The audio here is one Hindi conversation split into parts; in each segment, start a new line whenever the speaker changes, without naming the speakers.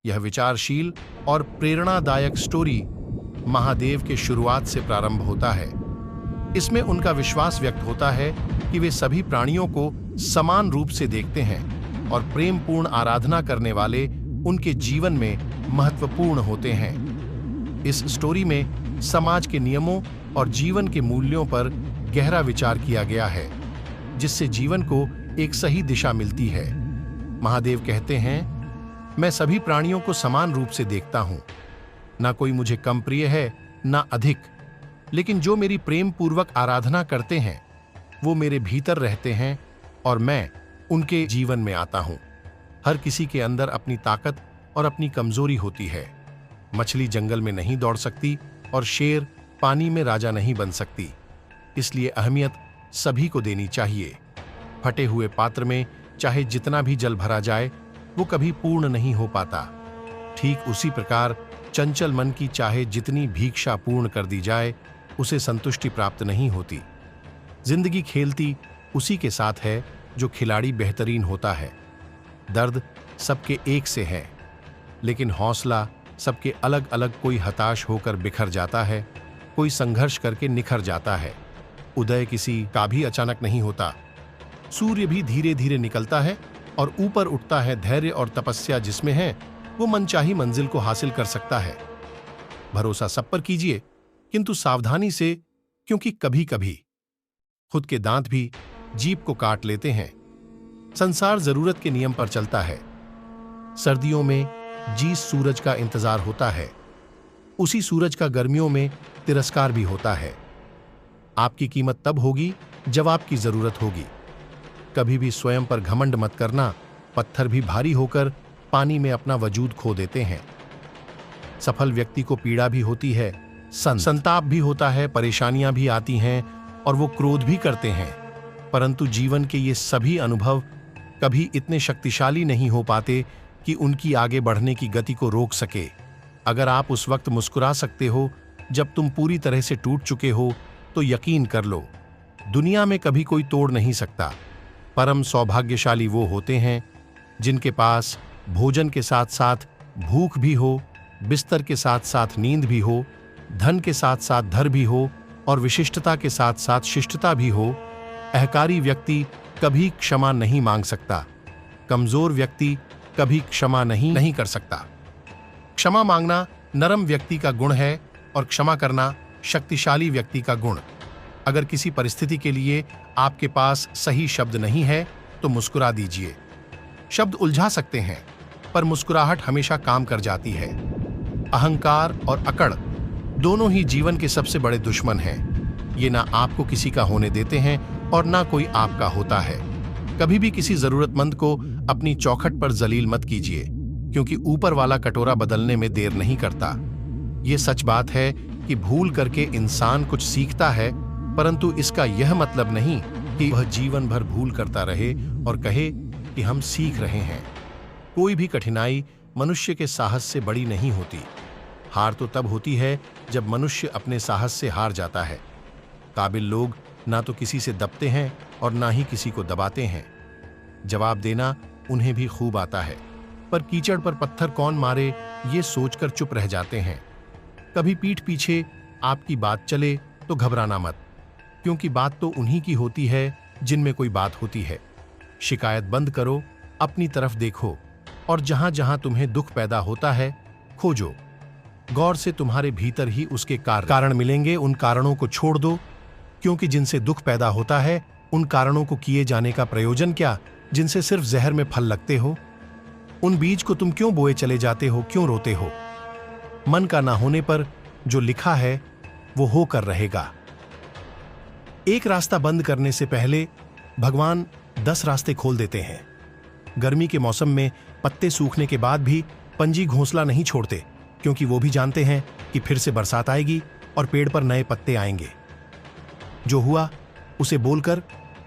यह विचारशील और प्रेरणादायक स्टोरी महादेव के शुरुआत से प्रारंभ होता है। इसमें उनका विश्वास व्यक्त होता है कि वे सभी प्राणियों को समान रूप से देखते हैं और प्रेमपूर्ण आराधना करने वाले उनके जीवन में महत्वपूर्ण होते हैं। इस स्टोरी में समाज के नियमों और जीवन के मूल्यों पर गहरा विचार किया गया है, जिससे जीवन को एक सही दिशा मिलती है। महादेव कहते हैं, मैं सभी प्राणियों को समान रूप से देखता हूं। ना कोई मुझे कम प्रिय है, ना अधिक, लेकिन जो मेरी प्रेम पूर्वक आराधना करते हैं वो मेरे भीतर रहते हैं और मैं उनके जीवन में आता हूं। हर किसी के अंदर अपनी ताकत और अपनी कमजोरी होती है। मछली जंगल में नहीं दौड़ सकती और शेर पानी में राजा नहीं बन सकती, इसलिए अहमियत सभी को देनी चाहिए। फटे हुए पात्र में चाहे जितना भी जल भरा जाए वो कभी पूर्ण नहीं हो पाता। ठीक उसी प्रकार चंचल मन की चाहे जितनी भिक्षा पूर्ण कर दी जाए उसे संतुष्टि प्राप्त नहीं होती। जिंदगी खेलती उसी के साथ है जो खिलाड़ी बेहतरीन होता है। दर्द सबके एक से है, लेकिन हौसला सबके अलग अलग। कोई हताश होकर बिखर जाता है, कोई संघर्ष करके निखर जाता है। उदय किसी का भी अचानक नहीं होता। सूर्य भी धीरे धीरे निकलता है और ऊपर उठता है। धैर्य और तपस्या जिसमें है वो मनचाही मंजिल को हासिल कर सकता है। भरोसा सब पर कीजिए, किंतु सावधानी से, क्योंकि कभी कभी खुद के दांत भी जीभ को काट लेते हैं। संसार जरूरत के नियम पर चलता है। सर्दियों में जिस सूरज का इंतजार होता है, उसी सूरज का गर्मियों में तिरस्कार भी होता है। आपकी कीमत तब होगी जब आपकी जरूरत होगी। कभी भी स्वयं पर घमंड मत करना। पत्थर भी भारी होकर पानी में अपना वजूद खो देते हैं। सफल व्यक्ति को पीड़ा भी होती है, संताप भी होता है, परेशानियां भी आती हैं और वो क्रोध भी करते हैं, परंतु जीवन के ये सभी अनुभव कभी इतने शक्तिशाली नहीं हो पाते कि उनकी आगे बढ़ने की गति को रोक सके। अगर आप उस वक्त मुस्कुरा सकते हो जब तुम पूरी तरह से टूट चुके हो, तो यकीन कर लो दुनिया में कभी कोई तोड़ नहीं सकता। परम सौभाग्यशाली वो होते हैं जिनके पास भोजन के साथ साथ भूख भी हो, बिस्तर के साथ साथ नींद भी हो, धन के साथ साथ धर भी हो और विशिष्टता के साथ साथ शिष्टता भी हो। अहंकारी व्यक्ति कभी क्षमा नहीं मांग सकता। कमजोर व्यक्ति कभी क्षमा नहीं कर सकता। क्षमा मांगना नरम व्यक्ति का गुण है और क्षमा करना शक्तिशाली व्यक्ति का गुण। अगर किसी परिस्थिति के लिए आपके पास सही शब्द नहीं है तो मुस्कुरा दीजिए। शब्द उलझा सकते हैं, पर मुस्कुराहट हमेशा काम कर जाती है। अहंकार और अकड़ दोनों ही जीवन के सबसे बड़े दुश्मन हैं। ये ना आपको किसी का होने देते हैं और ना कोई आपका होता है। कभी भी किसी जरूरतमंद को अपनी चौखट पर जलील मत कीजिए, क्योंकि ऊपर वाला कटोरा बदलने में देर नहीं करता। ये सच बात है कि भूल करके इंसान कुछ सीखता है, परंतु इसका यह मतलब नहीं कि वह जीवन भर भूल करता रहे और कहे कि हम सीख रहे हैं। कोई भी कठिनाई मनुष्य के साहस से बड़ी नहीं होती। हार तो तब होती है जब मनुष्य अपने साहस से हार जाता है। काबिल लोग ना तो किसी से दबते हैं और ना ही किसी को दबाते हैं। जवाब देना उन्हें भी खूब आता है, पर कीचड़ पर पत्थर कौन मारे ये सोचकर चुप रह जाते हैं। कभी पीठ पीछे आपकी बात चले तो घबराना मत, क्योंकि बात तो उन्हीं की होती है जिनमें कोई बात होती है। शिकायत बंद करो, अपनी तरफ देखो और जहां जहां तुम्हें दुख पैदा होता है खोजो। गौर से तुम्हारे भीतर ही उसके कारण मिलेंगे। उन कारणों को छोड़ दो, क्योंकि जिनसे दुख पैदा होता है उन कारणों को किए जाने का प्रयोजन क्या, जिनसे सिर्फ जहर में फल लगते हो। उन बीज को तुम क्यों बोए चले जाते हो, क्यों रोते हो? मन का ना होने पर जो लिखा है वो होकर रहेगा। एक रास्ता बंद करने से पहले भगवान 10 रास्ते खोल देते हैं। गर्मी के मौसम में पत्ते सूखने के बाद भी पंछी घोंसला नहीं छोड़ते, क्योंकि वो भी जानते हैं कि फिर से बरसात आएगी और पेड़ पर नए पत्ते आएंगे। जो हुआ उसे बोलकर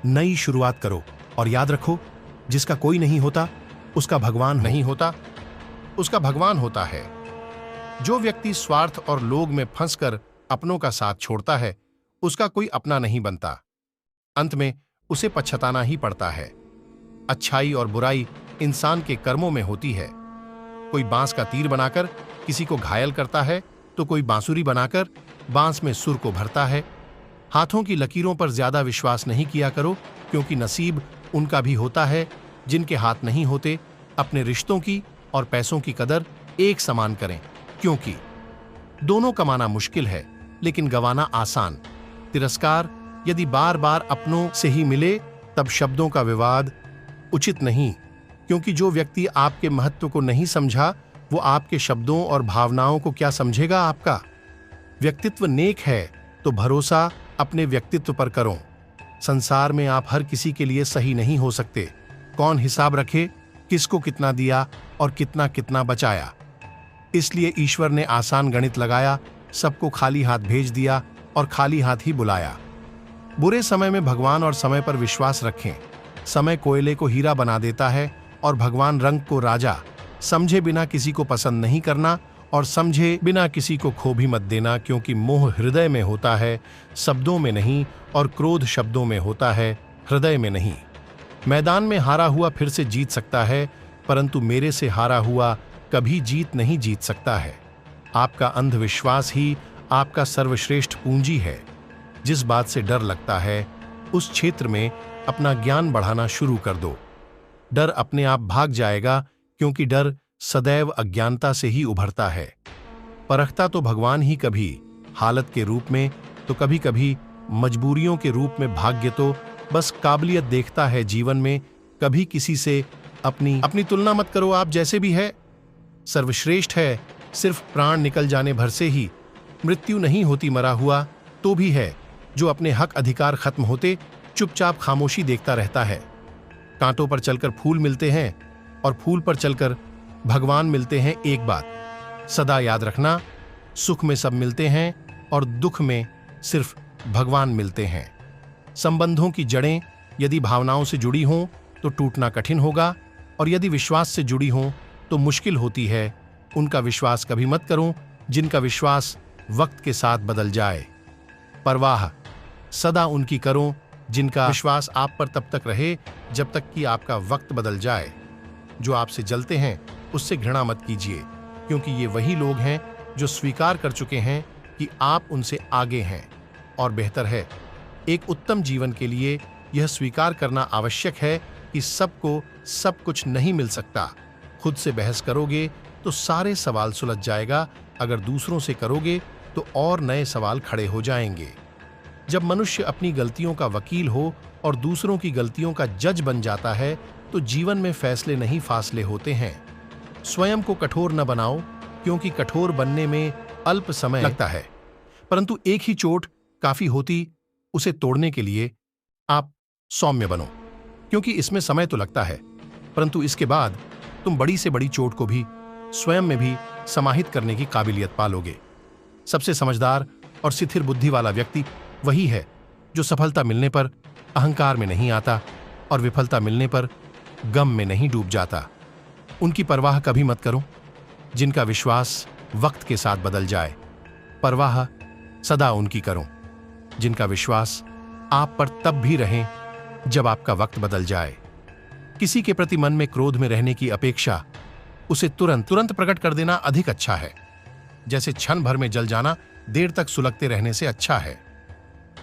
नई शुरुआत करो और याद रखो, जिसका कोई नहीं होता उसका भगवान नहीं होता, उसका भगवान होता है। जो व्यक्ति स्वार्थ और लोभ में फंसकर अपनों का साथ छोड़ता है उसका कोई अपना नहीं बनता। अंत में उसे पछताना ही पड़ता है। अच्छाई और बुराई इंसान के कर्मों में होती है। कोई बांस का तीर बनाकर किसी को घायल करता है तो कोई बांसुरी बनाकर बांस में सुर को भरता है। हाथों की लकीरों पर ज्यादा विश्वास नहीं किया करो, क्योंकि नसीब उनका भी होता है जिनके हाथ नहीं होते। अपने रिश्तों की और पैसों की कदर एक समान करें, क्योंकि दोनों कमाना मुश्किल है लेकिन गंवाना आसान। तिरस्कार यदि बार बार अपनों से ही मिले तब शब्दों का विवाद उचित नहीं, क्योंकि जो व्यक्ति आपके महत्व को नहीं समझा वो आपके शब्दों और भावनाओं को क्या समझेगा। आपका व्यक्तित्व नेक है तो भरोसा अपने व्यक्तित्व पर करो। संसार में आप हर किसी के लिए सही नहीं हो सकते। कौन हिसाब रखे किसको कितना दिया और कितना कितना बचाया। इसलिए ईश्वर ने आसान गणित लगाया, सबको खाली हाथ भेज दिया और खाली हाथ ही बुलाया। बुरे समय में भगवान और समय पर विश्वास रखें। समय कोयले को हीरा बना देता है और भगवान रंग को राजा। समझे बिना किसी को पसंद नहीं करना और समझे बिना किसी को खो भी मत देना, क्योंकि मोह हृदय में होता है, शब्दों में नहीं, और क्रोध शब्दों में होता है, हृदय में नहीं। मैदान में हारा हुआ फिर से जीत सकता है, परंतु मेरे से हारा हुआ कभी जीत नहीं जीत सकता है। आपका अंधविश्वास ही आपका सर्वश्रेष्ठ पूंजी है। जिस बात से डर लगता है उस क्षेत्र में अपना ज्ञान बढ़ाना शुरू कर दो। डर अपने आप भाग जाएगा, क्योंकि डर सदैव अज्ञानता से ही उभरता है। परखता तो भगवान ही कभी हालत के रूप में तो कभी कभी मजबूरियों के रूप में। भाग्य तो बस काबिलियत देखता है जीवन में। कभी किसी से अपनी तुलना मत करो। आप जैसे भी है सर्वश्रेष्ठ है। सिर्फ प्राण निकल जाने भर से ही मृत्यु नहीं होती। मरा हुआ तो भी है जो अपने हक अधिकार खत्म होते चुपचाप खामोशी देखता रहता है। कांटों पर चलकर फूल मिलते हैं और फूल पर चलकर भगवान मिलते हैं। एक बात सदा याद रखना, सुख में सब मिलते हैं और दुख में सिर्फ भगवान मिलते हैं। संबंधों की जड़ें यदि भावनाओं से जुड़ी हों तो टूटना कठिन होगा, और यदि विश्वास से जुड़ी हों तो मुश्किल होती है। उनका विश्वास कभी मत करो जिनका विश्वास वक्त के साथ बदल जाए। परवाह सदा उनकी करो जिनका विश्वास आप पर तब तक रहे जब तक कि आपका वक्त बदल जाए। जो आपसे जलते हैं उससे घृणा मत कीजिए, क्योंकि ये वही लोग हैं जो स्वीकार कर चुके हैं कि आप उनसे आगे हैं और बेहतर है। एक उत्तम जीवन के लिए यह स्वीकार करना आवश्यक है कि सबको सब कुछ नहीं मिल सकता। खुद से बहस करोगे तो सारे सवाल सुलझ जाएगा, अगर दूसरों से करोगे तो और नए सवाल खड़े हो जाएंगे। जब मनुष्य अपनी गलतियों का वकील हो और दूसरों की गलतियों का जज बन जाता है तो जीवन में फैसले नहीं फासले होते हैं। स्वयं को कठोर न बनाओ, क्योंकि कठोर बनने में अल्प समय लगता है, परंतु एक ही चोट काफी होती उसे तोड़ने के लिए। आप सौम्य बनो, क्योंकि इसमें समय तो लगता है, परंतु इसके बाद तुम बड़ी से बड़ी चोट को भी स्वयं में भी समाहित करने की काबिलियत पालोगे। सबसे समझदार और स्थिर बुद्धि वाला व्यक्ति वही है जो सफलता मिलने पर अहंकार में नहीं आता और विफलता मिलने पर गम में नहीं डूब जाता। उनकी परवाह कभी मत करो जिनका विश्वास वक्त के साथ बदल जाए। परवाह सदा उनकी करो जिनका विश्वास आप पर तब भी रहे जब आपका वक्त बदल जाए। किसी के प्रति मन में क्रोध में रहने की अपेक्षा उसे तुरंत प्रकट कर देना अधिक अच्छा है। जैसे क्षण भर में जल जाना देर तक सुलगते रहने से अच्छा है।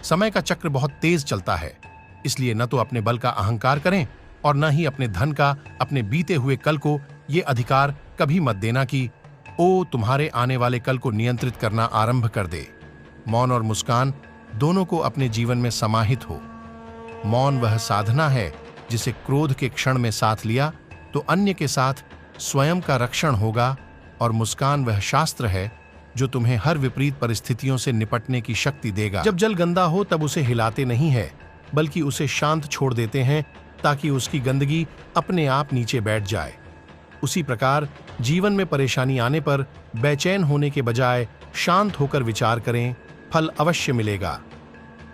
समय का चक्र बहुत तेज चलता है, इसलिए न तो अपने बल का अहंकार करें और न ही अपने धन का, अपने बीते हुए कल को ये अधिकार कभी मत देना कि ओ तुम्हारे आने वाले कल को नियंत्रित करना आरंभ कर दे। मौन और मुस्कान दोनों को अपने जीवन में समाहित हो। मौन वह साधना है जिसे क्रोध के क्षण में साथ लिया तो अन्य के साथ स्वयं का रक्षण होगा, और मुस्कान वह शास्त्र है जो तुम्हें हर विपरीत परिस्थितियों से निपटने की शक्ति देगा। जब जल गंदा हो तब उसे हिलाते नहीं है, बल्कि उसे शांत छोड़ देते हैं ताकि उसकी गंदगी अपने आप नीचे बैठ जाए। उसी प्रकार जीवन में परेशानी आने पर बेचैन होने के बजाय शांत होकर विचार करें, फल अवश्य मिलेगा।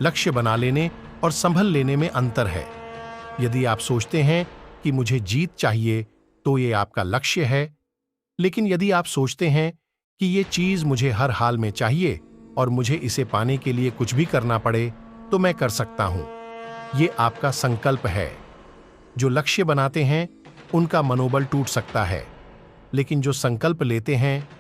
लक्ष्य बना लेने और संभल लेने में अंतर है। यदि आप सोचते हैं कि मुझे जीत चाहिए तो ये आपका लक्ष्य है, लेकिन यदि आप सोचते हैं कि ये चीज मुझे हर हाल में चाहिए और मुझे इसे पाने के लिए कुछ भी करना पड़े तो मैं कर सकता हूं, ये आपका संकल्प है। जो लक्ष्य बनाते हैं उनका मनोबल टूट सकता है, लेकिन जो संकल्प लेते हैं